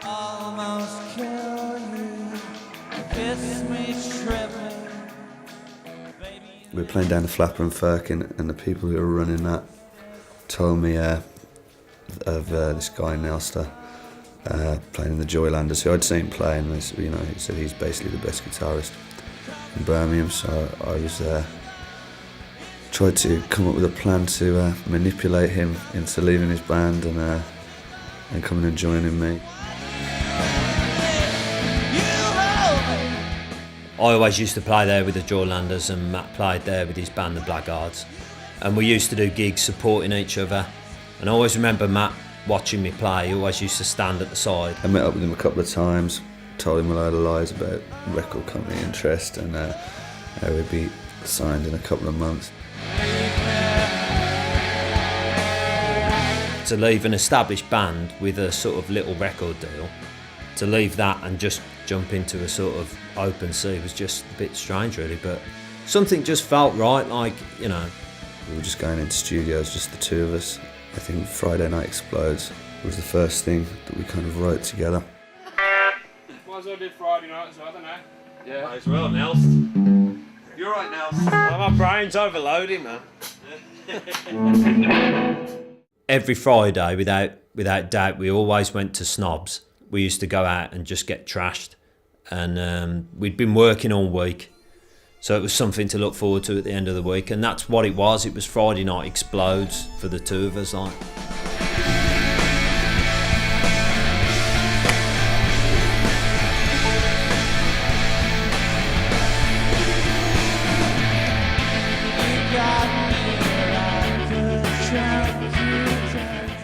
almost kill you, kiss me shriveling. We were playing down the Flapper and Firkin, and the people who were running that told me of this guy in Ulster playing in the Joylanders, who I'd seen play, and he said he's basically the best guitarist in Birmingham. So I was tried to come up with a plan to manipulate him into leaving his band and coming and joining me. I always used to play there with the Joylanders, and Matt played there with his band, the Blackguards. And we used to do gigs supporting each other. And I always remember Matt watching me play. He always used to stand at the side. I met up with him a couple of times, told him a load of lies about record company interest, and we'd be signed in a couple of months. To leave an established band with a sort of little record deal, to leave that and just jump into a sort of open sea was just a bit strange, really, but something just felt right, like, you know. We were just going into studios, just the two of us. I think Friday Night Explodes was the first thing that we kind of wrote together. Might as well do Friday night as well, don't I? Yeah. Might as well, Nels. You're right, Nels. My brain's overloading, man. Every Friday, without doubt, we always went to Snobs. We used to go out and just get trashed, and we'd been working all week, so it was something to look forward to at the end of the week, and that's what it was. It was Friday Night Explodes for the two of us, like.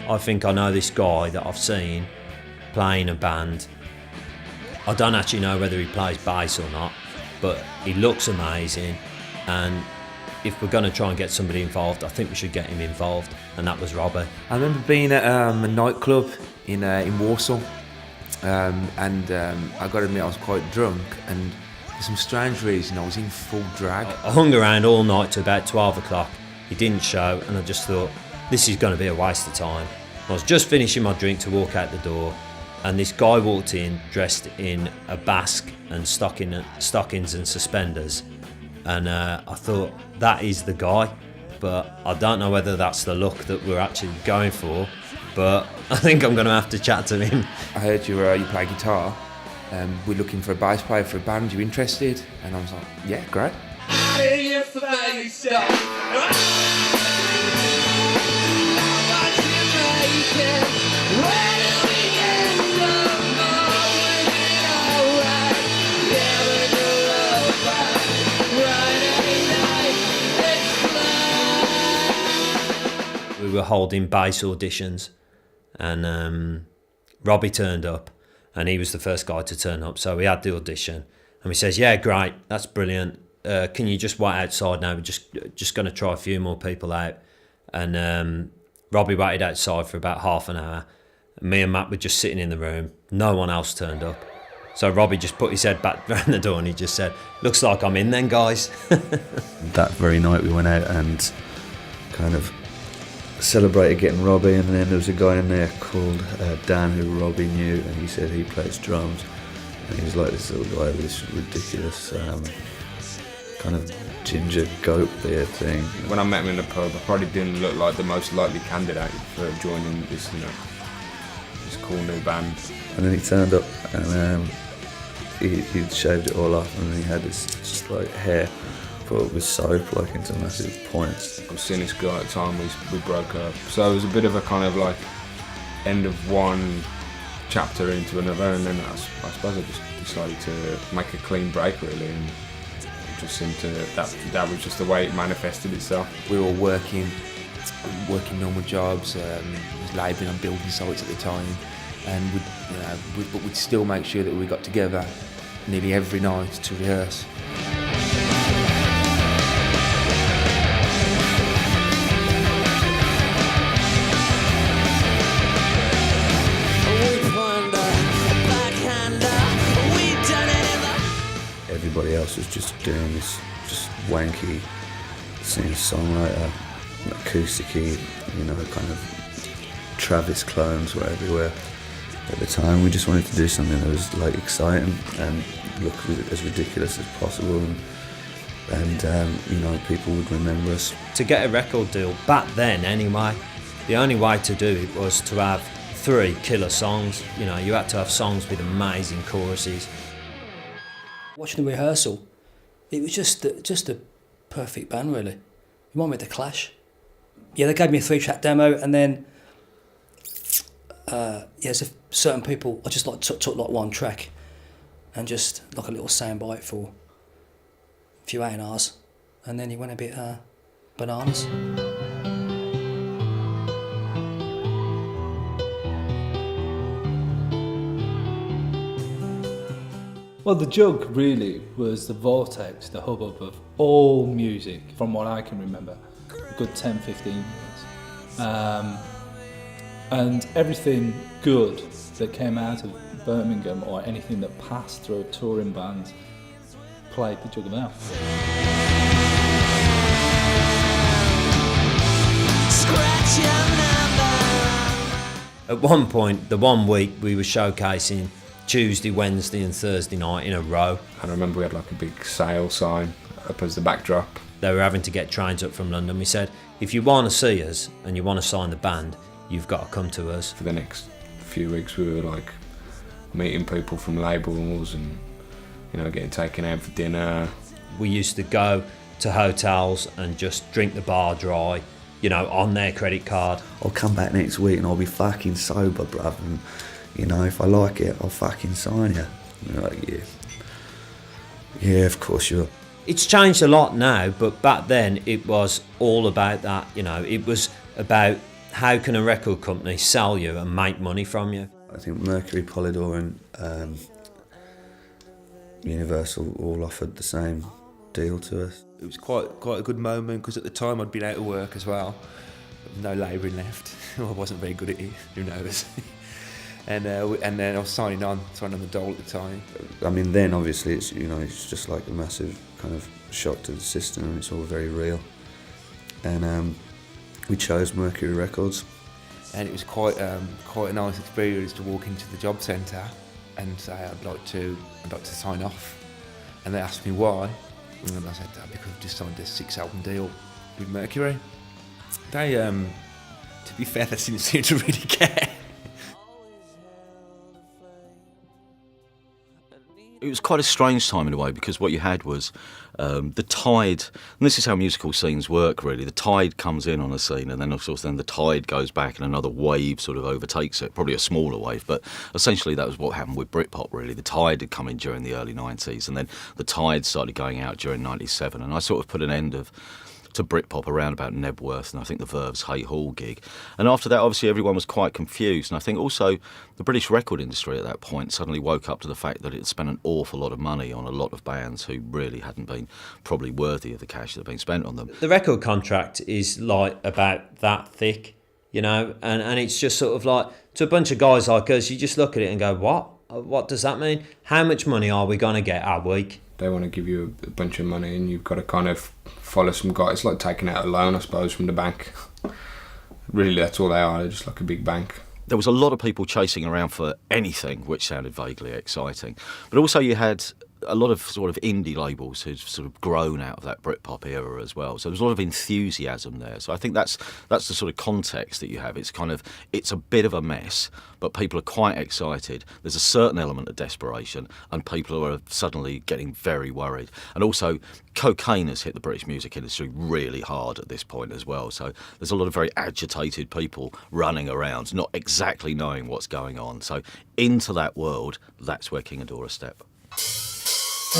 I think I know this guy that I've seen playing a band. I don't actually know whether he plays bass or not, but he looks amazing, and if we're going to try and get somebody involved, I think we should get him involved, and that was Robbie. I remember being at a nightclub in Warsaw, and I got to admit I was quite drunk, and for some strange reason I was in full drag. I hung around all night to about 12 o'clock. He didn't show, and I just thought, this is going to be a waste of time. I was just finishing my drink to walk out the door, and this guy walked in dressed in a basque and stockings and suspenders, and I thought, that is the guy, but I don't know whether that's the look that we're actually going for, but I think I'm going to have to chat to him. I heard you play guitar, we're looking for a bass player for a band, you interested? And I was like, yeah, great. We were holding bass auditions, and Robbie turned up, and he was the first guy to turn up, so we had the audition, and he says, yeah, great, that's brilliant, can you just wait outside now, we're just going to try a few more people out. And Robbie waited outside for about half an hour. Me and Matt were just sitting in the room, no one else turned up, so Robbie just put his head back around the door and he just said, looks like I'm in then, guys. That very night we went out and kind of celebrated getting Robbie, and then there was a guy in there called Dan who Robbie knew, and he said he plays drums, and he was like this little guy with this ridiculous kind of ginger goat beard thing. When I met him in the pub, I probably didn't look like the most likely candidate for joining this, this cool new band. And then he turned up, and he'd shaved it all off, and then he had this just like hair put with soap like into massive points. I was seeing this guy at the time, we broke up. So it was a bit of a kind of like end of one chapter into another, and then I suppose I just decided to make a clean break, really, and it just seemed to, that was just the way it manifested itself. We were all working normal jobs, was labouring on building sites at the time, and but we'd still make sure that we got together nearly every night to rehearse. Everybody else was just doing this just wanky singer-songwriter, acoustic-y, kind of Travis clones were everywhere. at the time. We just wanted to do something that was like exciting and look as ridiculous as possible, and you know, people would remember us. To get a record deal back then anyway, the only way to do it was to have 3 killer songs. You know, you had to have songs with amazing choruses. Watching the rehearsal, it was just a perfect band, really. You want me to Clash? Yeah, they gave me a 3-track demo, and then so certain people, I just like took like one track, and just like a little soundbite for a few A&Rs, and then he went a bit bananas. Well, the Jug really was the vortex, the hubbub of all music, from what I can remember, a good 10, 15 years. And everything good that came out of Birmingham, or anything that passed through touring bands, played the Jug of Mouth. At one point, the one week we were showcasing Tuesday, Wednesday and Thursday night in a row. And I remember we had like a big sale sign up as the backdrop. They were having to get trains up from London. We said, if you want to see us and you want to sign the band, you've got to come to us. For the next few weeks we were like meeting people from labels and, you know, getting taken out for dinner. We used to go to hotels and just drink the bar dry, you know, on their credit card. I'll come back next week and I'll be fucking sober, bruv, and you know, if I like it, I'll fucking sign you. And they're like, yeah, of course you will. It's changed a lot now, but back then it was all about that, you know. It was about how can a record company sell you and make money from you. I think Mercury, Polydor and Universal all offered the same deal to us. It was quite a good moment, because at the time I'd been out of work as well, no labouring left. I wasn't very good at it, who knows. And then I was signing on the dole at the time. I mean, then obviously it's, you know, it's just like a massive kind of shock to the system, and it's all very real. And we chose Mercury Records. And it was quite a nice experience to walk into the job centre and say I'd like to sign off. And they asked me why, and I said because I've just signed a 6-album deal with Mercury. They, to be fair, they didn't seem to really care. It was quite a strange time in a way, because what you had was the tide, and this is how musical scenes work really, the tide comes in on a scene and then of course then the tide goes back and another wave sort of overtakes it, probably a smaller wave, but essentially that was what happened with Britpop really. The tide had come in during the early 90s and then the tide started going out during 97, and I sort of put an end to Britpop around about Nebworth and I think the Verve's Hay Hall gig. And after that, obviously, everyone was quite confused. And I think also the British record industry at that point suddenly woke up to the fact that it had spent an awful lot of money on a lot of bands who really hadn't been probably worthy of the cash that had been spent on them. The record contract is like about that thick, you know, and it's just sort of like, to a bunch of guys like us, you just look at it and go, what? What does that mean? How much money are we going to get a week? They want to give you a bunch of money and you've got to kind of follow some guys. It's like taking out a loan, I suppose, from the bank. Really, that's all they are. They're just like a big bank. There was a lot of people chasing around for anything which sounded vaguely exciting. But also you had a lot of sort of indie labels who've sort of grown out of that Britpop era as well. So there's a lot of enthusiasm there. So I think that's the sort of context that you have. It's a bit of a mess, but people are quite excited. There's a certain element of desperation, and people are suddenly getting very worried. And also, cocaine has hit the British music industry really hard at this point as well. So there's a lot of very agitated people running around, not exactly knowing what's going on. So into that world, that's where King Adora step. We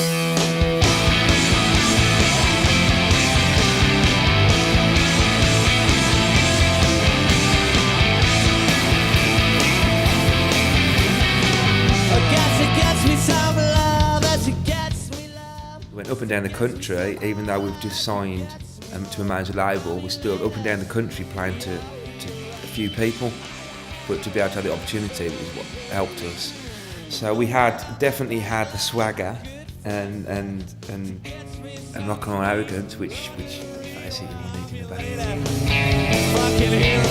went up and down the country, even though we've just signed to a major label, we're still up and down the country playing to a few people, but to be able to have the opportunity was what helped us. So we definitely had the swagger and rock and roll arrogance, which basically we need in the band. Fucking hero.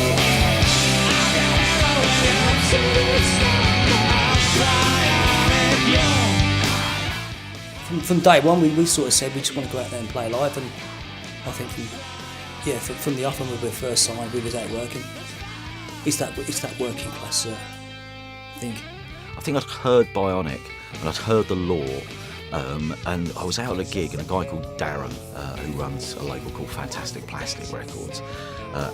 I'm the hero and you're absolute star. from day one, we sort of said we just want to go out there and play live, and I think from the off when we were first signed, we was out working. It's that working class thing. I think I'd heard Bionic and I'd heard the Law, and I was out at a gig, and a guy called Darren, who runs a label called Fantastic Plastic Records,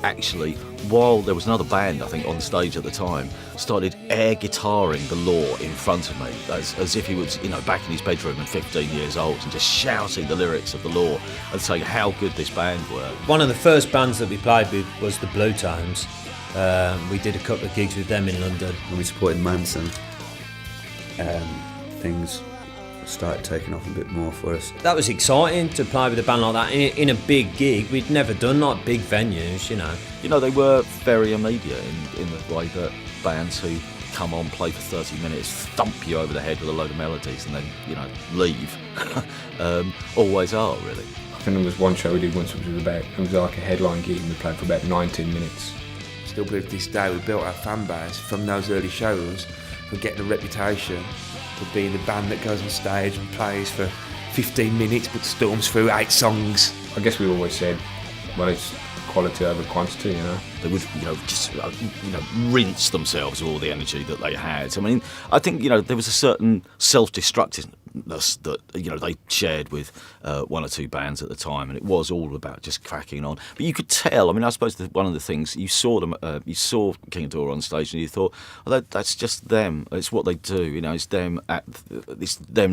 actually, while there was another band, I think, on stage at the time, started air guitaring the Law in front of me, as if he was, back in his bedroom and 15 years old, and just shouting the lyrics of the Law and saying how good this band were. One of the first bands that we played with was the Blue Tones. We did a couple of gigs with them in London. When we supported Manson, things started taking off a bit more for us. That was exciting to play with a band like that in a big gig. We'd never done like big venues, They were very immediate in the way that bands who come on, play for 30 minutes, thump you over the head with a load of melodies and then, leave, always are, really. I think there was one show we did once, which was like a headline gig, and we played for about 19 minutes. Still believe to this day we built our fan base from those early shows, for getting a reputation for being the band that goes on stage and plays for 15 minutes but storms through 8 songs. I guess we always said, well, it's quality over quantity, They would, just, rinse themselves of all the energy that they had. I mean, I think, there was a certain self-destructiveness that, they shared with one or two bands at the time, and it was all about just cracking on. But you could tell, I suppose one of the things, you saw King Adora on stage and you thought, well, that's just them. It's what they do, it's them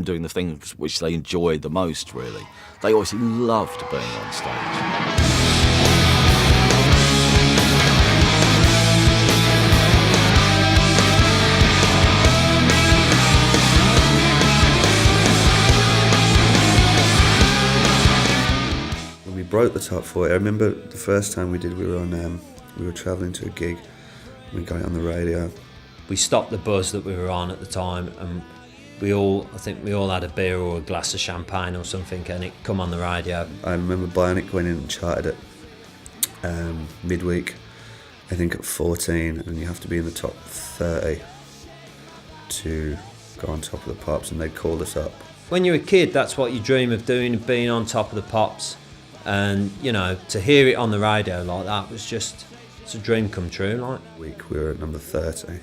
doing the things which they enjoyed the most, really. They obviously loved being on stage. We broke the top 40. I remember the first time we did, we were travelling to a gig. We got it on the radio. We stopped the buzz that we were on at the time, and I think we all had a beer or a glass of champagne or something, and it come on the radio. I remember Bionic going in and charted it midweek, I think at 14, and you have to be in the top 30 to go on top of the Pops, and they called us up. When you're a kid, that's what you dream of doing, of being on top of the Pops. And, to hear it on the radio like that was just, it's a dream come true, like. Week we were at number 30,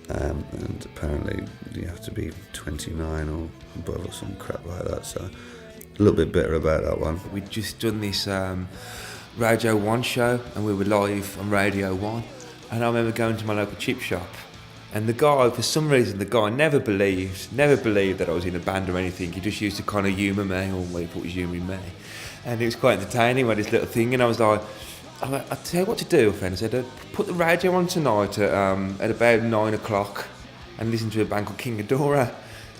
and apparently you have to be 29 or above or some crap like that, so a little bit bitter about that one. We'd just done this Radio 1 show, and we were live on Radio 1, and I remember going to my local chip shop, and the guy, for some reason, never believed that I was in a band or anything. He just used to kind of humour me, or what he thought was humouring me. And it was quite entertaining, we had this little thing, and I was like, I'll tell you what to do, friend. I said, put the radio on tonight at about 9 o'clock and listen to a band called King Adora.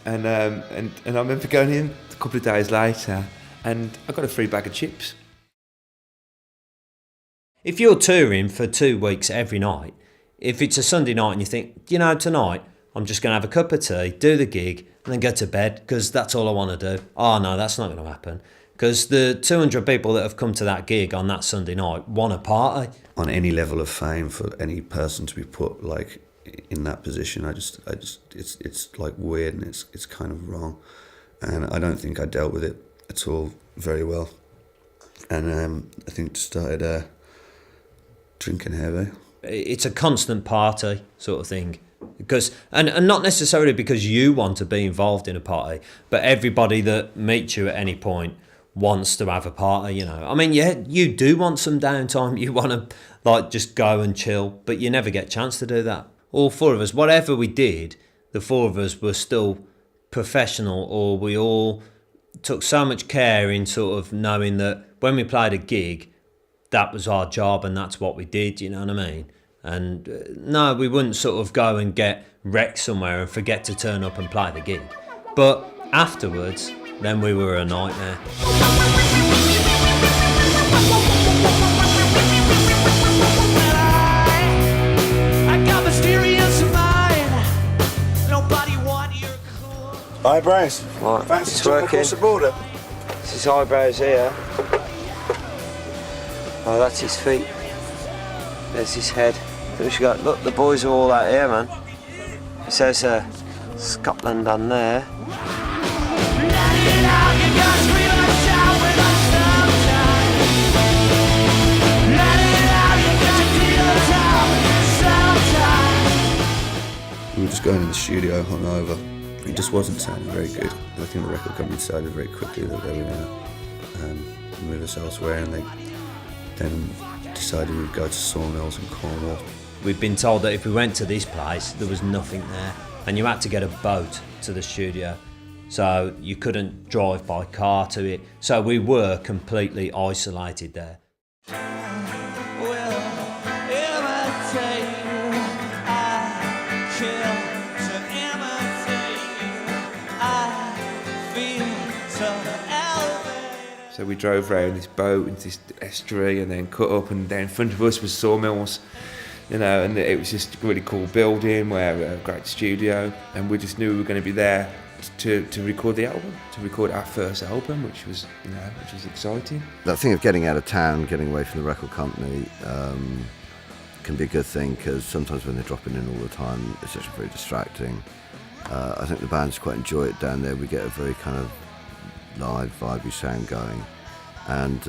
And I remember going in a couple of days later, and I got a free bag of chips. If you're touring for 2 weeks every night, if it's a Sunday night and you think, tonight I'm just going to have a cup of tea, do the gig, and then go to bed because that's all I want to do. Oh no, that's not going to happen. Because the 200 people that have come to that gig on that Sunday night want a party. On any level of fame, for any person to be put like in that position, it's like weird, and it's kind of wrong, and I don't think I dealt with it at all very well, and I think started drinking heavy. It's a constant party sort of thing. Because and not necessarily because you want to be involved in a party, but everybody that meets you at any point wants to have a party, you do want some downtime. You want to just go and chill, but you never get a chance to do that. All 4 of us, whatever we did, the 4 of us were still professional, or we all took so much care in sort of knowing that when we played a gig, that was our job and that's what we did, you know what I mean? And no, we wouldn't sort of go and get wrecked somewhere and forget to turn up and play the gig. But afterwards, then we were a nightmare. Eyebrows. Right, Fancy it's jumping working. across the border. It's his eyebrows here. Oh, that's his feet. There's his head. Look, the boys are all out here, man. It says Scotland on there. We were just going in the studio hungover. It just wasn't sounding very good. I think the record company decided very quickly that they were going to move us elsewhere, and they then decided we'd go to Sawmills in Cornwall. We'd been told that if we went to this place, there was nothing there, and you had to get a boat to the studio, so you couldn't drive by car to it. So we were completely isolated there. So we drove around this boat into this estuary and then cut up, and then in front of us was Sawmills, you know, and it was just a really cool building where a great studio, and we just knew we were going to be there to record the album, to record our first album, which was exciting. That thing of getting out of town, getting away from the record company, can be a good thing, because sometimes when they're dropping in all the time, it's actually very distracting. I think the bands quite enjoy it down there. We get a very kind of live, vibey sound going, and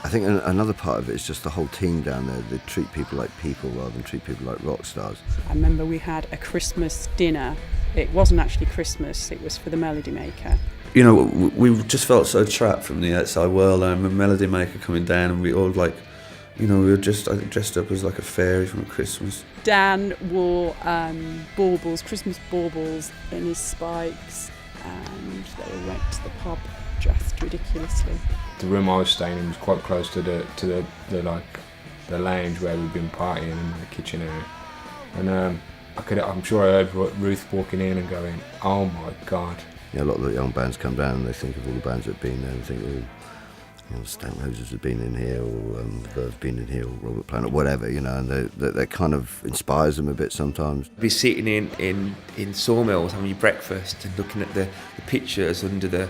I think another part of it is just the whole team down there. They treat people like people rather than treat people like rock stars. I remember we had a Christmas dinner. It wasn't actually Christmas, it was for the Melody Maker. You know, we just felt so trapped from the outside world. I remember Melody Maker coming down, and we all we were just dressed up as like a fairy from Christmas. Dan wore baubles, Christmas baubles in his spikes, and they all went to the pub dressed ridiculously. The room I was staying in was quite close to the lounge where we'd been partying, in the kitchen area, and I'm sure I heard Ruth walking in and going, "Oh my God!" Yeah, a lot of the young bands come down and they think of all the bands that have been there and think, Stone Roses have been in here, or Verve been in here, or Robert Plant, or whatever, and that kind of inspires them a bit sometimes. Be sitting in Sawmills having your breakfast and looking at the pictures under the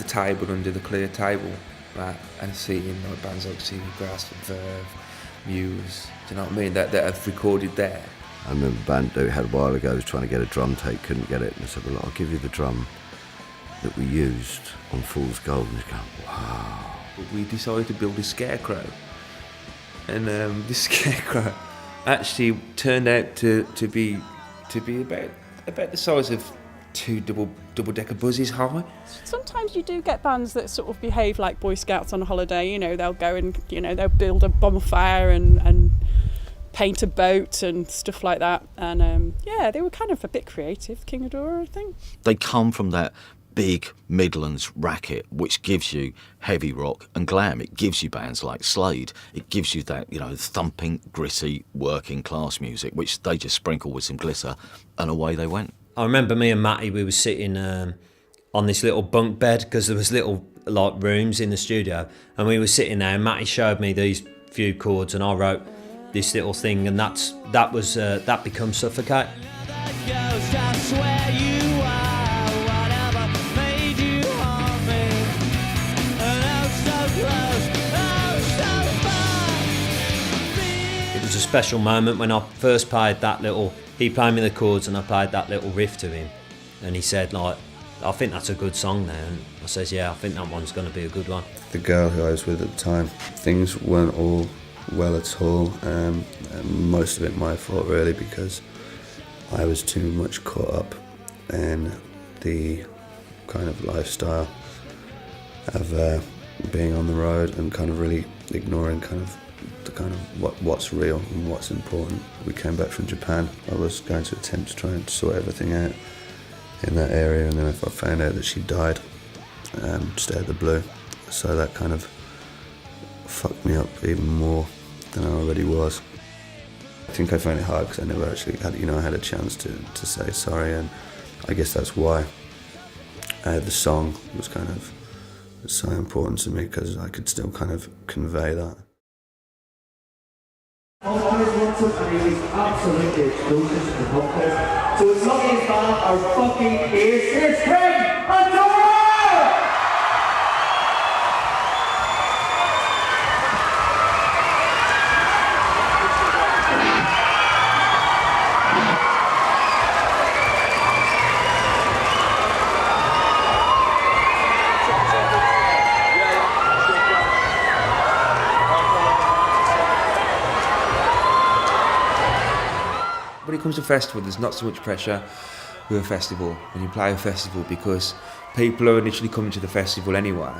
table, under the clear table, right, and seeing like bands like Seagrass, Verve, Muse, do you know what I mean, that have recorded there. I remember a band that we had a while ago was trying to get a drum take, couldn't get it, and I said, well, I'll give you the drum that we used on Fool's Gold, and he's going, wow. We decided to build a scarecrow, and this scarecrow actually turned out to be about the size of two double-decker buses high. Sometimes you do get bands that sort of behave like Boy Scouts on a holiday. They'll go and they'll build a bonfire and paint a boat and stuff like that. And they were kind of a bit creative, King Adora, I think. They come from that big Midlands racket, which gives you heavy rock and glam. It gives you bands like Slade. It gives you that, thumping, gritty, working class music, which they just sprinkle with some glitter, and away they went. I remember me and Matty, we were sitting on this little bunk bed, because there was little rooms in the studio, and we were sitting there, and Matty showed me these few chords, and I wrote this little thing, and that becomes Suffocate. It was a special moment when I first played that little. He played me the chords and I played that little riff to him, and he said, I think that's a good song there. And I says, yeah, I think that one's going to be a good one. The girl who I was with at the time, things weren't all well at all. And most of it my fault, really, because I was too much caught up in the kind of lifestyle of being on the road and kind of really ignoring what's real and what's important. We came back from Japan. I was going to attempt to try and sort everything out in that area, and then if I found out that she died just out of the blue, so that kind of fucked me up even more than I already was. I think I found it hard because I never actually had a chance to say sorry, and I guess that's why the song was kind of so important to me, because I could still kind of convey that. Always wants it, and he was absolutely explosive to the podcast. So it's lucky his band are fucking ace. It's King Adora! comes to festival, there's not so much pressure with a festival when you play a festival, because people are initially coming to the festival anyway.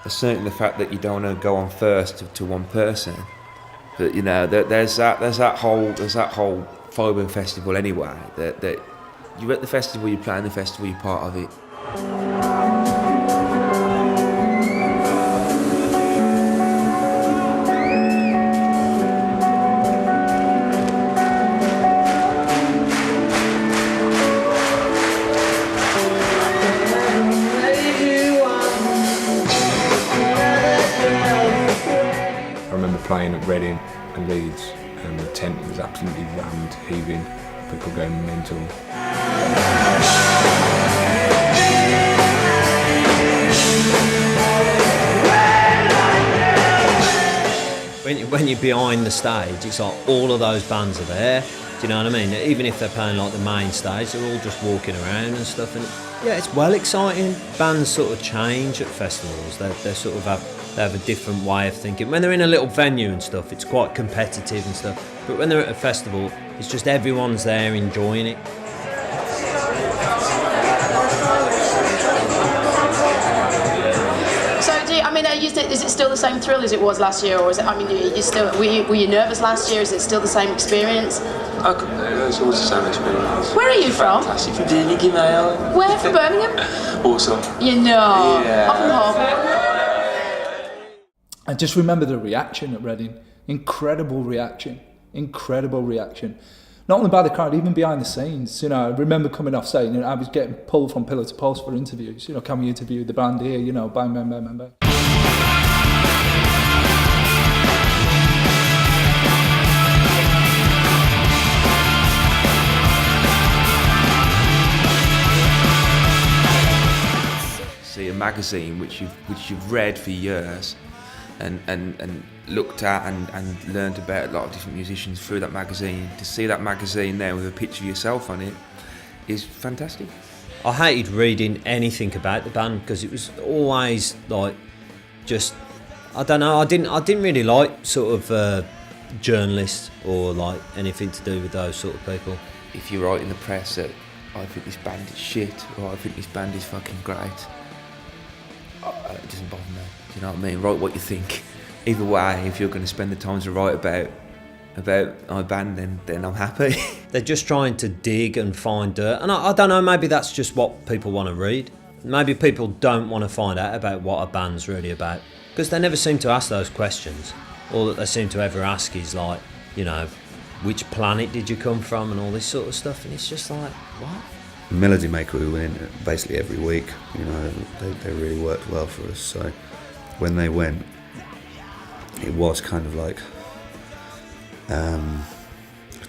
There's certainly the fact that you don't want to go on first to one person, but you know there's that whole vibe of a festival anyway. That you're at the festival, you're playing the festival, you're part of it. Playing at Reading and Leeds, and the tent was absolutely rammed, heaving, people going mental. When you're behind the stage, it's like all of those bands are there. Do you know what I mean? Even if they're playing like the main stage, they're all just walking around and stuff. And yeah, it's well exciting. Bands sort of change at festivals. They sort of have a different way of thinking. When they're in a little venue and stuff, it's quite competitive and stuff. But when they're at a festival, it's just everyone's there enjoying it. Is it still the same thrill as it was last year, or is it? I mean, were you nervous last year? Is it still the same experience? It's always the same experience. Where are you from? Fantastic, from Birmingham, mate. Where from Birmingham? Also. You know. Yeah. Up and home. I just remember the reaction at Reading. Incredible reaction. Not only by the crowd, even behind the scenes. You know, I remember coming off stage and I was getting pulled from pillar to post for interviews. You know, can we interview the band here? You know, bang, bang, bang, bang, bang. See a magazine which you've read for years, and looked at and learned about a lot of different musicians through that magazine. To see that magazine there with a picture of yourself on it is fantastic. I hated reading anything about the band because it was always like just, I don't know, I didn't really like sort of journalists or like anything to do with those sort of people. If you write in the press that I think this band is shit or I think this band is fucking great, it doesn't bother me. Do you know what I mean? Write what you think. Either way, if you're going to spend the time to write about my band, then I'm happy. They're just trying to dig and find dirt, and I don't know, maybe that's just what people want to read. Maybe people don't want to find out about what a band's really about, because they never seem to ask those questions. All that they seem to ever ask is like, you know, which planet did you come from and all this sort of stuff, and it's just like, what? Melody Maker, we went in basically every week. You know, they really worked well for us. So when they went, it was kind of like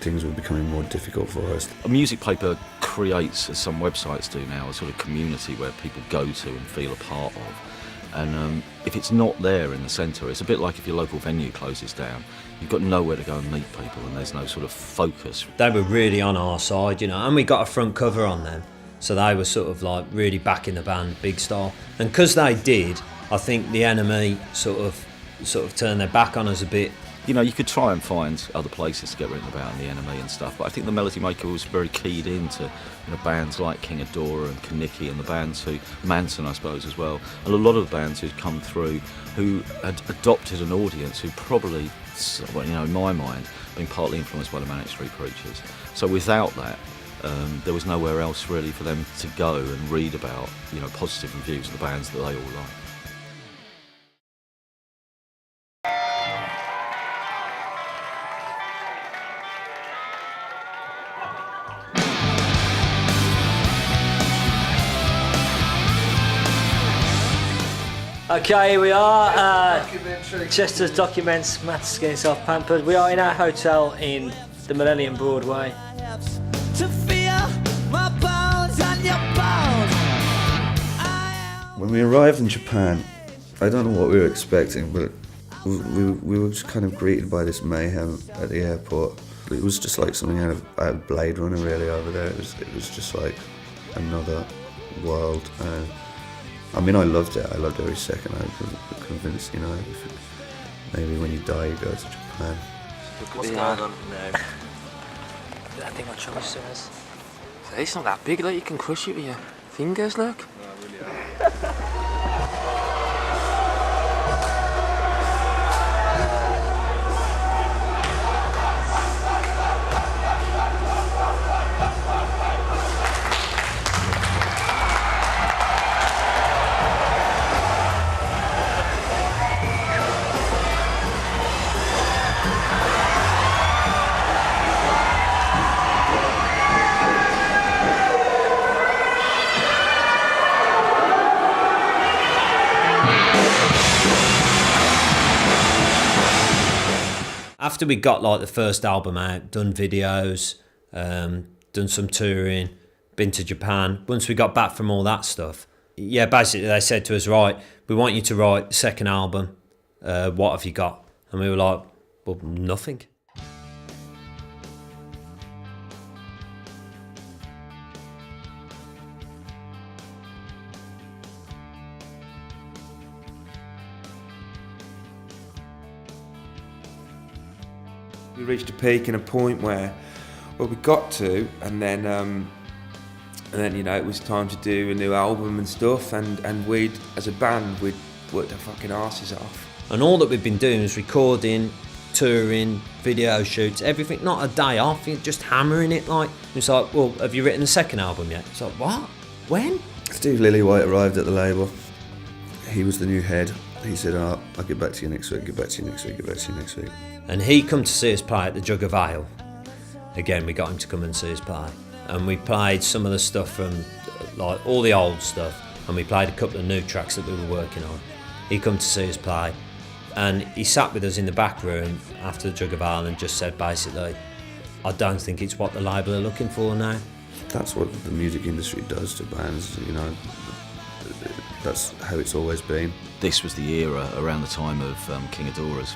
things were becoming more difficult for us. A music paper creates, as some websites do now, a sort of community where people go to and feel a part of. And if it's not there in the centre, it's a bit like if your local venue closes down. You've got nowhere to go and meet people, and there's no sort of focus. They were really on our side, you know, and we got a front cover on them. So they were sort of like really backing the band big style. And because they did, I think the enemy sort of turned their back on us a bit. You know, you could try and find other places to get written about in the enemy and stuff, but I think the Melody Maker was very keyed into, you know, bands like King Adora and Kaniki and the bands who, Manson I suppose as well, and a lot of the bands who'd come through who had adopted an audience who probably, well, you know, in my mind, been partly influenced by the Manic Street Preachers. So without that, there was nowhere else really for them to go and read about, you know, positive reviews of the bands that they all like. Okay, here we are. Chester's documents Matt's getting self pampered. We are in our hotel in the Millennium Broadway. When we arrived in Japan, I don't know what we were expecting, but we were just kind of greeted by this mayhem at the airport. It was just like something out of Blade Runner, really, over there. It was just like another world. I mean, I loved it. I loved every second. I was convinced, you know, maybe when you die, you go to Japan. What's going on? I think my trouble says. It's not that big, like you can crush it with your fingers, look. After we got like the first album out, done videos, done some touring, been to Japan, once we got back from all that stuff, yeah, basically they said to us, right, we want you to write the second album, what have you got? And we were like, well, nothing. We reached a peak and a point where we got to, and then you know, it was time to do a new album and stuff, and we'd, as a band, we'd worked our fucking asses off. And all that we've been doing is recording, touring, video shoots, everything, not a day off, just hammering it. Like, it's like, well, have you written the second album yet? It's like, what? When? Steve Lillywhite arrived at the label. He was the new head. He said, oh, I'll get back to you next week, get back to you next week, get back to you next week. And he come to see us play at the Jug of Ale. Again, we got him to come and see us play. And we played some of the stuff from, like, all the old stuff. And we played a couple of new tracks that we were working on. He come to see us play. And he sat with us in the back room after the Jug of Ale and just said, basically, I don't think it's what the label are looking for now. That's what the music industry does to bands, you know. That's how it's always been. This was the era around the time of King Adora's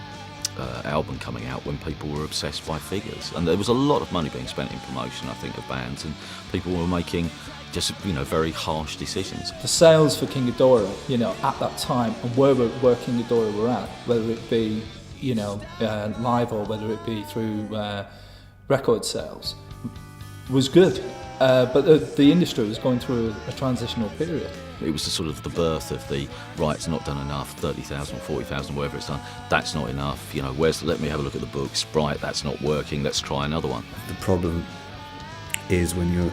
album coming out, when people were obsessed by figures, and there was a lot of money being spent in promotion, I think, of bands, and people were making just, you know, very harsh decisions. The sales for King Adora, you know, at that time, and where King Adora were at, whether it be, you know, live or whether it be through record sales, was good. But the industry was going through a transitional period. It was the sort of the birth of the, right, it's not done enough, 30,000, 40,000, whatever it's done, that's not enough, you know, let me have a look at the books, right, that's not working, let's try another one. The problem is when you're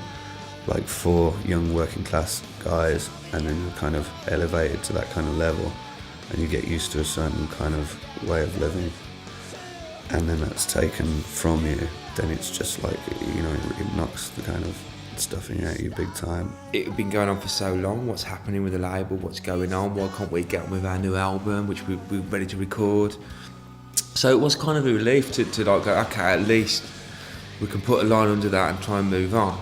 like 4 young working class guys and then you're kind of elevated to that kind of level and you get used to a certain kind of way of living and then that's taken from you, then it's just like, you know, it knocks the kind of stuffing out you big time. It had been going on for so long. What's happening with the label? What's going on? Why can't we get on with our new album, which we're ready to record? So it was kind of a relief to like go, okay, at least we can put a line under that and try and move on.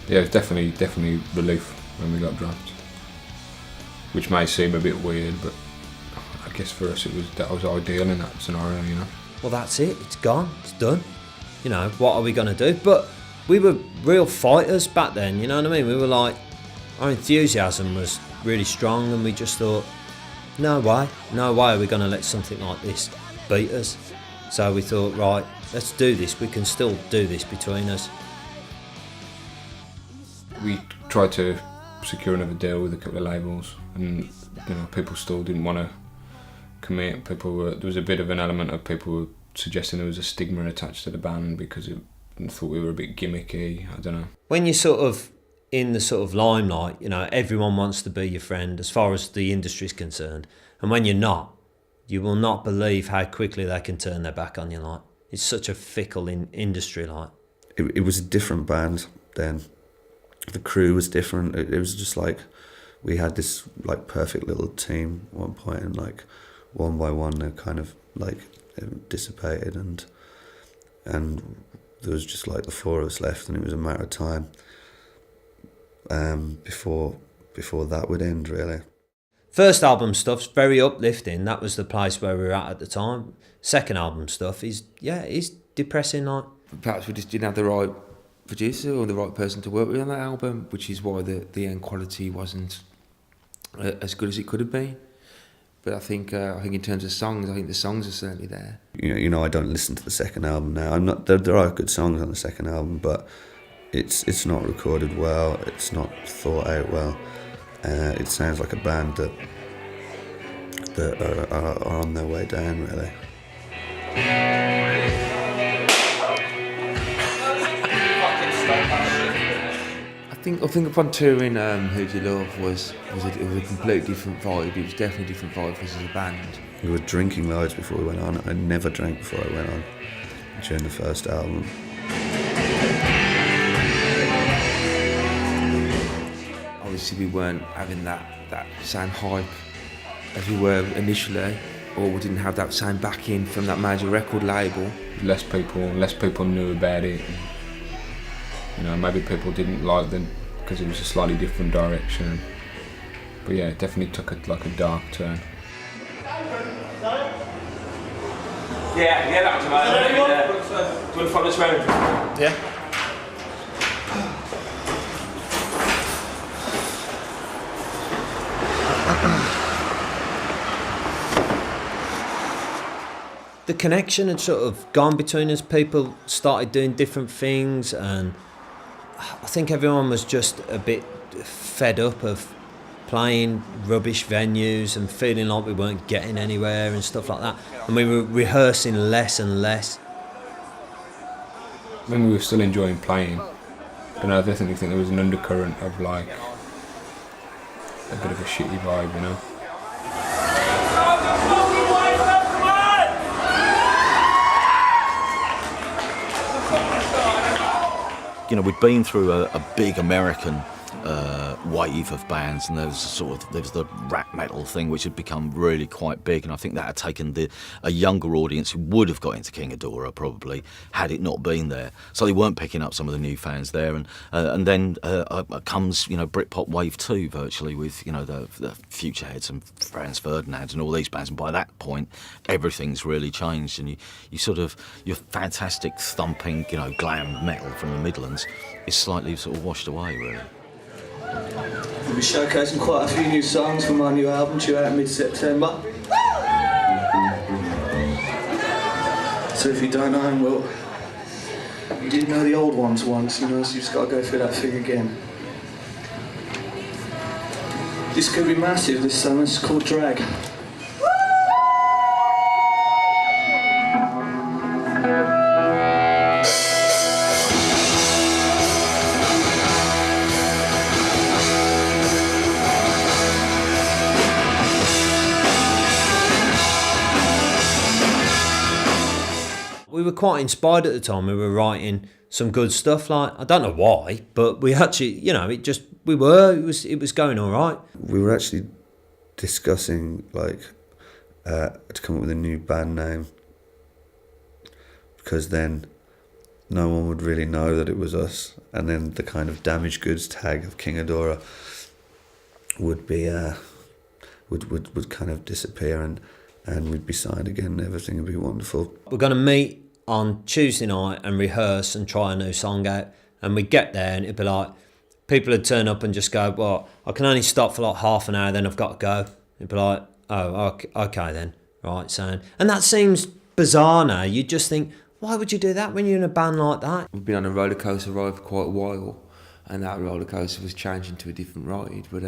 Yeah, it was definitely relief when we got dropped, which may seem a bit weird, but I guess for us that was ideal in that scenario, you know. Well, that's it. It's gone. It's done. You know, what are we going to do? But we were real fighters back then, you know what I mean? We were like, our enthusiasm was really strong, and we just thought, no way are we going to let something like this beat us. So we thought, right, let's do this. We can still do this between us. We tried to secure another deal with a couple of labels, and you know, people still didn't want to commit. There was a bit of an element of people were suggesting there was a stigma attached to the band because I thought we were a bit gimmicky. I don't know. When you're sort of in the sort of limelight, you know, everyone wants to be your friend as far as the industry's concerned. And when you're not, you will not believe how quickly they can turn their back on you. Like, it's such a fickle industry. Like, it was a different band then. The crew was different. It was just like we had this like perfect little team at one point, and like one by one they kind of like dissipated, and there was just like the 4 of us left, and it was a matter of time before that would end, really. First album stuff's very uplifting. That was the place where we were at the time. Second album stuff is depressing. Like, perhaps we just didn't have the right producer or the right person to work with on that album, which is why the end quality wasn't as good as it could have been. But I think in terms of songs, I think the songs are certainly there. You know, I don't listen to the second album now. I'm not. There are good songs on the second album, but it's not recorded well. It's not thought out well. It sounds like a band that are on their way down, really. I think upon touring Who Do You Love was a completely different vibe. It was definitely a different vibe for us as a band. We were drinking loads before we went on. I never drank before I went on during the first album. Obviously we weren't having that same hype as we were initially, or we didn't have that same backing from that major record label. Less people knew about it. You know, maybe people didn't like them because it was a slightly different direction. But yeah, it definitely took a dark turn. Yeah, that was amazing. Do you want to follow this round? Yeah. The connection had sort of gone between us. People started doing different things, and I think everyone was just a bit fed up of playing rubbish venues and feeling like we weren't getting anywhere and stuff like that. And we were rehearsing less and less. When we were still enjoying playing, but I definitely think there was an undercurrent of like a bit of a shitty vibe, you know. You know, we'd been through a big American wave of bands, and there was the rap metal thing which had become really quite big, and I think that had taken a younger audience who would have got into King Adora probably had it not been there. So they weren't picking up some of the new fans there, and then comes, you know, Britpop Wave 2 virtually with, you know, the Futureheads and Franz Ferdinand and all these bands, and by that point everything's really changed, and your fantastic thumping, you know, glam metal from the Midlands is slightly sort of washed away, really. We'll be showcasing quite a few new songs from our new album due out in mid-September. So if you don't know them, well, you did know the old ones once, you know, so you just got to go through that thing again. This could be massive this summer, it's called Drag. We were quite inspired at the time. We were writing some good stuff. Like, I don't know why, but we actually, you know, it was going all right. We were actually discussing like to come up with a new band name, because then no one would really know that it was us, and then the kind of damaged goods tag of King Adora would be would kind of disappear, and we'd be signed again and everything would be wonderful. We're going to meet on Tuesday night and rehearse and try a new song out, and we'd get there and it'd be like, people would turn up and just go, well, I can only stop for like half an hour, then I've got to go. It'd be like, oh, okay then, right, so. And that seems bizarre now. You just think, why would you do that when you're in a band like that? We've been on a roller coaster ride for quite a while, and that roller coaster was changing to a different ride, but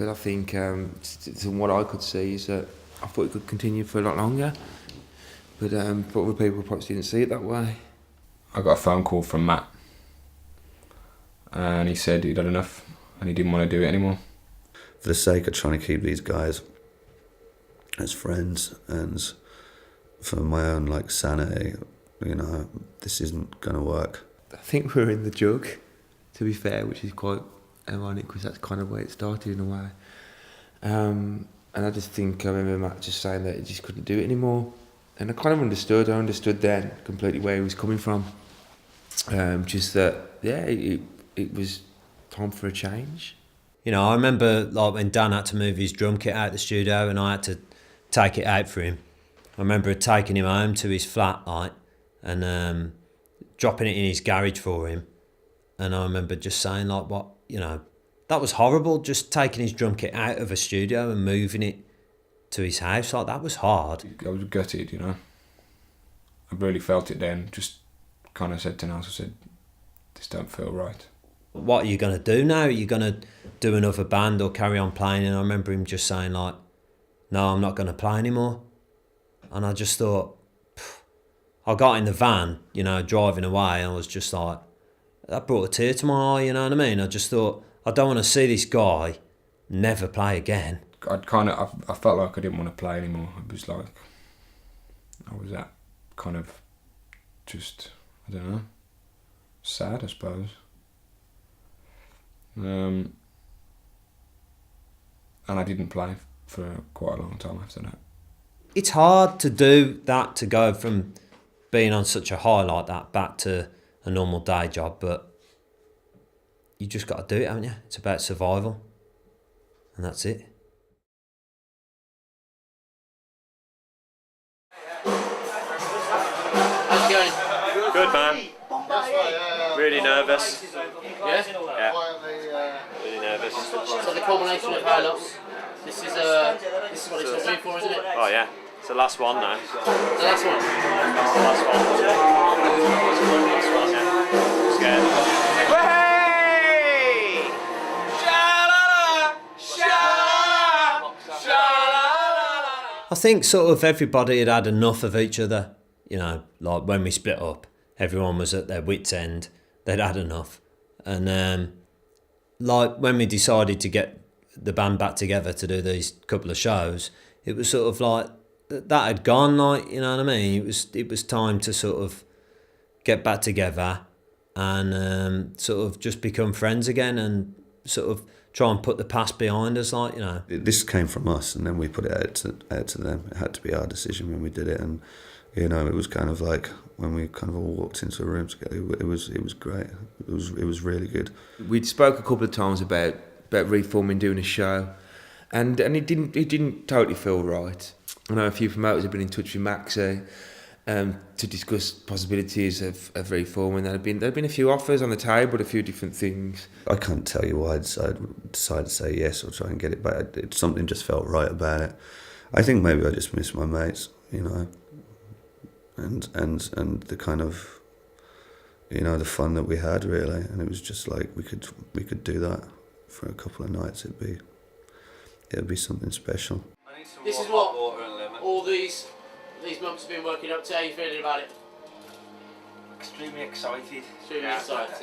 I think from what I could see is that I thought it could continue for a lot longer, but other people perhaps didn't see it that way. I got a phone call from Matt, and he said he'd had enough and he didn't want to do it anymore. For the sake of trying to keep these guys as friends and for my own like sanity, you know, this isn't going to work. I think we're in the jug, to be fair, which is quite ironic because that's kind of where it started in a way. And I just think I remember Matt just saying that he just couldn't do it anymore. And I kind of understood. I understood then completely where he was coming from. Just that, yeah, it was time for a change. You know, I remember like when Dan had to move his drum kit out the studio and I had to take it out for him. I remember taking him home to his flat, like, and dropping it in his garage for him. And I remember just saying, like, what, you know, that was horrible, just taking his drum kit out of a studio and moving it to his house. Like, that was hard. I was gutted, you know. I really felt it then. Just kind of said to Nels, I said, this don't feel right. What are you going to do now? Are you going to do another band or carry on playing? And I remember him just saying, like, no, I'm not going to play anymore. And I just thought, I got in the van, you know, driving away, and I was just like, that brought a tear to my eye, you know what I mean? I just thought, I don't want to see this guy never play again. I felt like I didn't want to play anymore. It was like, I was that kind of just, I don't know, sad, I suppose. And I didn't play for quite a long time after that. It's hard to do that, to go from being on such a high like that back to a normal day job, but you just got to do it, haven't you? It's about survival, and that's it. How's it going? Good, man. Really nervous. Yeah? Yeah. Really nervous. So the culmination of how-ups. This is what it's going for, isn't it? Oh yeah. It's the last one now. The last one? It's the last one. Last one, yeah. Scared. Hey! Sha-la-la! Sha-la-la! Sha-la-la! I think sort of everybody had enough of each other, you know, like when we split up, everyone was at their wits' end, they'd had enough. And like when we decided to get the band back together to do these couple of shows, it was sort of like, that had gone, like, you know what I mean? It was time to sort of get back together and sort of just become friends again and sort of try and put the past behind us, like, you know. This came from us, and then we put it out to them. It had to be our decision when we did it, and you know, it was kind of like when we kind of all walked into a room together. It was great. It was really good. We'd spoke a couple of times about reforming, doing a show, and it didn't totally feel right. I know a few promoters have been in touch with Maxi to discuss possibilities of reforming. There'd been a few offers on the table, a few different things. I can't tell you why I decided to say yes or try and get it back. Something just felt right about it. I think maybe I just miss my mates, you know, and the kind of, you know, the fun that we had, really. And it was just like we could do that for a couple of nights. It'd be something special. This is what all these months have been working up to. How are you feeling about it? Extremely excited. Extremely excited.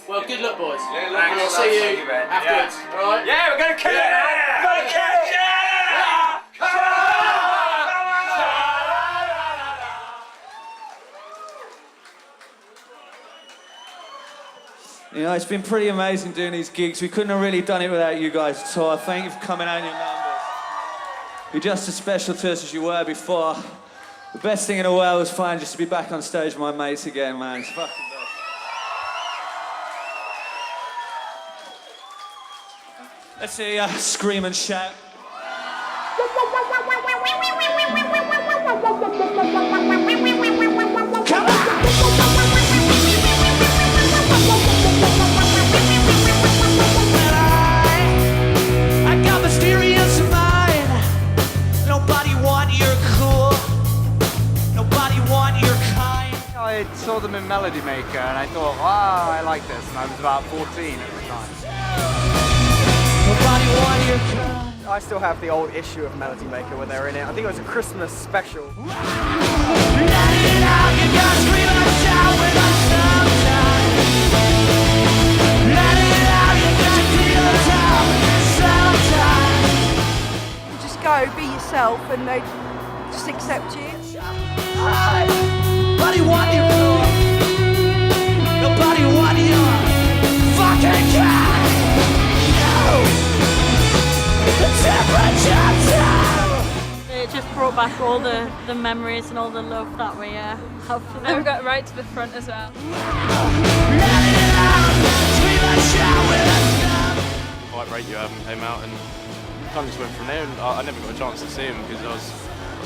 Well, good luck, boys. And I'll see you afterwards. Yeah. All right? Yeah, we're going to kill it. We're going to kill it. You know, it's been pretty amazing doing these gigs. We couldn't have really done it without you guys, so I thank you for coming out in your numbers. You're just as special to us as you were before. The best thing in the world was fun just to be back on stage with my mates again, man. It's fucking best. Let's see you scream and shout. Come on! I got mysterious mind. Nobody want your cool. Nobody want your kind. I saw them in Melody Maker and I thought, wow, I like this. And I was about 14 at the time. Nobody want your kind. I still have the old issue of Melody Maker where they're in it. I think it was a Christmas special. Let it out, you gotta scream and shout with us sometimes. Let it out, you gotta feel it out sometimes. You just go, be yourself, and they just accept you. Nobody want your cool. Nobody want your fucking kind. No! Temperature time! It just brought back all the memories and all the love that we have for them. And we got right to the front as well. Quite Rate You album came out and kind of just went from there, and I never got a chance to see him because I was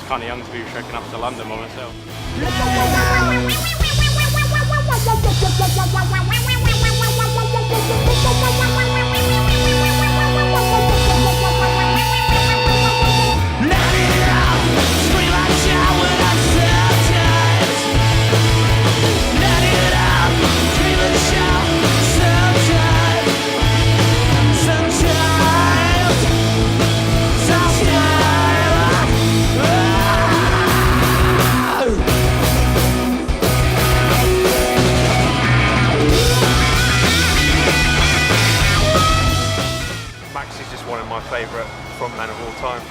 kind of young to be trekking up to London by myself. Let it Max is just one of my favourite frontmen of all time.